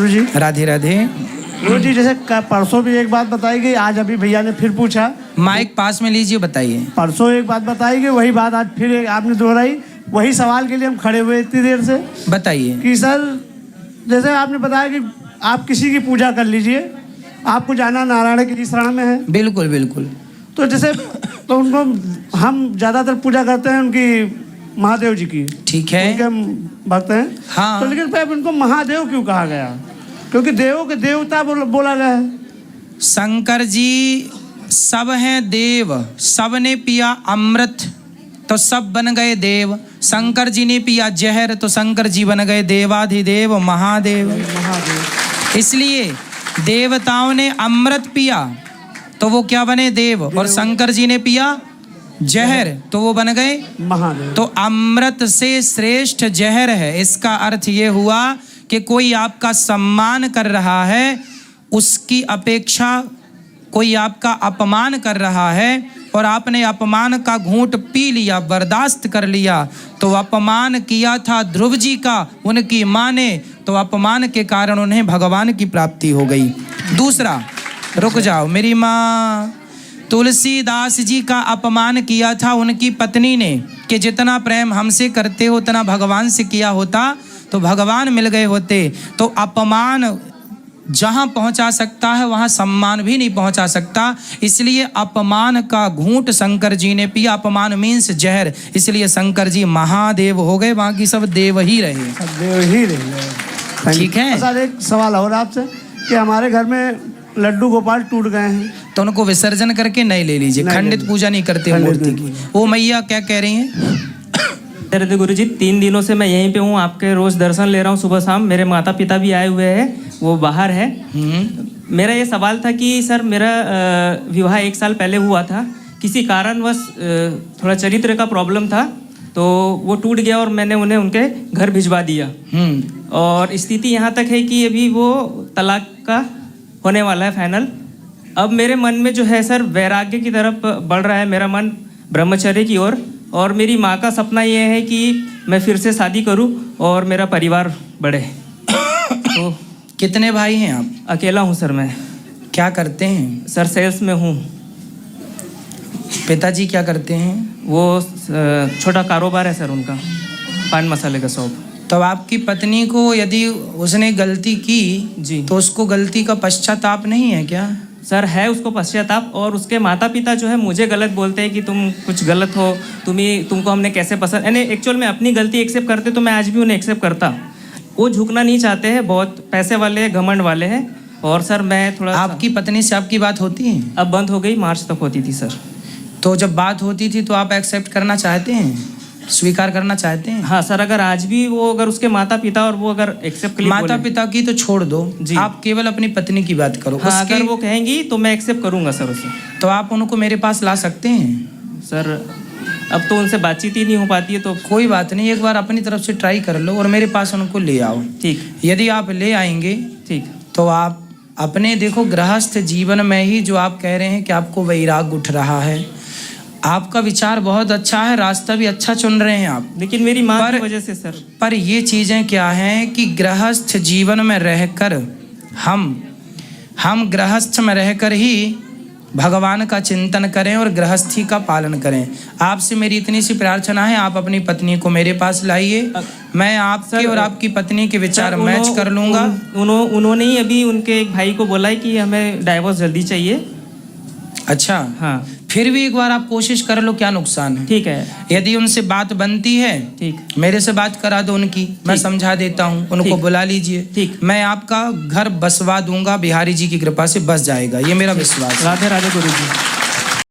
गुरुजी। राधे राधे। गुरुजी जैसे परसों भी एक बात बताई गई, आज अभी भैया ने फिर पूछा। माइक पास में लीजिए, बताइए। परसों एक बात बताई गई, वही बात आज फिर आपने दोहराई। वही सवाल के लिए हम खड़े हुए इतनी देर से। बताइए कि सर जैसे आपने बताया कि आप किसी की पूजा कर लीजिए, आपको जाना नारायण की शरण में है। बिल्कुल बिल्कुल। तो जैसे तो उनको हम ज़्यादातर पूजा करते हैं उनकी महादेव जी की, ठीक है, उनके भक्त हैं। हाँ। तो लेकिन फिर उनको महादेव क्यों कहा गया? क्योंकि देवों के देवता बोला गया है। शंकर जी सब हैं देव, सब ने पिया अमृत तो सब बन गए देव। शंकर जी ने पिया जहर तो शंकर जी बन गए देवाधिदेव महादेव। इसलिए देवताओं ने अमृत पिया तो वो क्या बने देव, और शंकर जी ने पिया जहर तो वो बन गए महादेव। तो अमृत से श्रेष्ठ जहर है। इसका अर्थ ये हुआ कि कोई आपका सम्मान कर रहा है, उसकी अपेक्षा कोई आपका अपमान कर रहा है और आपने अपमान का घूंट पी लिया, बर्दाश्त कर लिया, तो अपमान किया था ध्रुव जी का उनकी माँ ने, तो अपमान के कारण उन्हें भगवान की प्राप्ति हो गई। दूसरा, रुक जाओ मेरी माँ, तुलसीदास जी का अपमान किया था उनकी पत्नी ने कि जितना प्रेम हमसे करते हो उतना भगवान से किया होता तो भगवान मिल गए होते। तो अपमान जहाँ पहुँचा सकता है वहाँ सम्मान भी नहीं पहुँचा सकता। इसलिए अपमान का घूंट शंकर जी ने पिया। अपमान मीन्स जहर, इसलिए शंकर जी महादेव हो गए, बाकी सब देव ही रहे। देव ही रहे। ठीक है सर एक सवाल और आपसे कि हमारे घर में लड्डू गोपाल टूट गए हैं, तो उनको विसर्जन करके नए ले लीजिए। खंडित पूजा नहीं करते मूर्ति की। वो मैया क्या कह रही हैं? राधे गुरु जी, 3 दिनों से मैं यहीं पे हूँ, आपके रोज दर्शन ले रहा हूँ सुबह शाम। मेरे माता पिता भी आए हुए हैं, वो बाहर है। मेरा ये सवाल था कि सर मेरा विवाह 1 साल पहले हुआ था, किसी कारणवश थोड़ा चरित्र का प्रॉब्लम था तो वो टूट गया और मैंने उन्हें उनके घर भिजवा दिया। और स्थिति यहाँ तक है कि अभी वो तलाक का होने वाला है फाइनल। अब मेरे मन में जो है सर वैराग्य की तरफ बढ़ रहा है मेरा मन, ब्रह्मचर्य की ओर। और मेरी माँ का सपना ये है कि मैं फिर से शादी करूं और मेरा परिवार बढ़े। तो कितने भाई हैं आप? अकेला हूं सर मैं। क्या करते हैं? सर सेल्स में हूं। पिताजी क्या करते हैं? वो छोटा कारोबार है सर उनका, पान मसाले का शॉप। तो आपकी पत्नी को यदि उसने गलती की जी तो उसको गलती का पश्चाताप नहीं है क्या? सर है उसको पश्चाताप, और उसके माता पिता जो है मुझे गलत बोलते हैं कि तुम कुछ गलत हो, तुमको हमने कैसे पसंद, यानी एक्चुअल में अपनी गलती एक्सेप्ट करते तो मैं आज भी उन्हें एक्सेप्ट करता। वो झुकना नहीं चाहते हैं, बहुत पैसे वाले हैं, घमंड वाले हैं। और सर मैं थोड़ा आपकी पत्नी से आपकी बात होती है? अब बंद हो गई, मार्च तक होती थी सर। तो जब बात होती थी तो आप एक्सेप्ट करना चाहते हैं, स्वीकार करना चाहते हैं? हाँ सर, अगर आज भी वो अगर उसके माता पिता और वो अगर एक्सेप्ट कर माता पिता की तो छोड़ दो जी, आप केवल अपनी पत्नी की बात करो। हाँ, अगर वो कहेंगी तो मैं एक्सेप्ट करूंगा सर उसे। तो आप उनको मेरे पास ला सकते हैं सर। अब तो उनसे बातचीत ही नहीं हो पाती है तो कोई बात नहीं, एक बार अपनी तरफ से ट्राई कर लो और मेरे पास उनको ले आओ। ठीक। यदि आप ले आएंगे ठीक तो आप अपने देखो गृहस्थ जीवन में ही जो आप कह रहे हैं कि आपको वैराग्य उठ रहा है, आपका विचार बहुत अच्छा है, रास्ता भी अच्छा चुन रहे हैं आप, लेकिन मेरी माँ की वजह से सर। पर ये चीज़ें क्या हैं कि गृहस्थ जीवन में रहकर हम गृहस्थ में रहकर ही भगवान का चिंतन करें और गृहस्थी का पालन करें। आपसे मेरी इतनी सी प्रार्थना है, आप अपनी पत्नी को मेरे पास लाइए, मैं आपके और आपकी पत्नी के विचार मैच कर लूँगा। उन्होंने ही अभी उनके एक भाई को बोला है कि हमें डाइवोर्स जल्दी चाहिए। अच्छा हाँ, फिर भी एक बार आप कोशिश कर लो, क्या नुकसान है? ठीक है। यदि उनसे बात बनती है ठीक, मेरे से बात करा दो उनकी, मैं समझा देता हूँ, उनको बुला लीजिए। ठीक, मैं आपका घर बसवा दूंगा, बिहारी जी की कृपा से बस जाएगा, ये मेरा विश्वास। राधे राधे गुरु जी।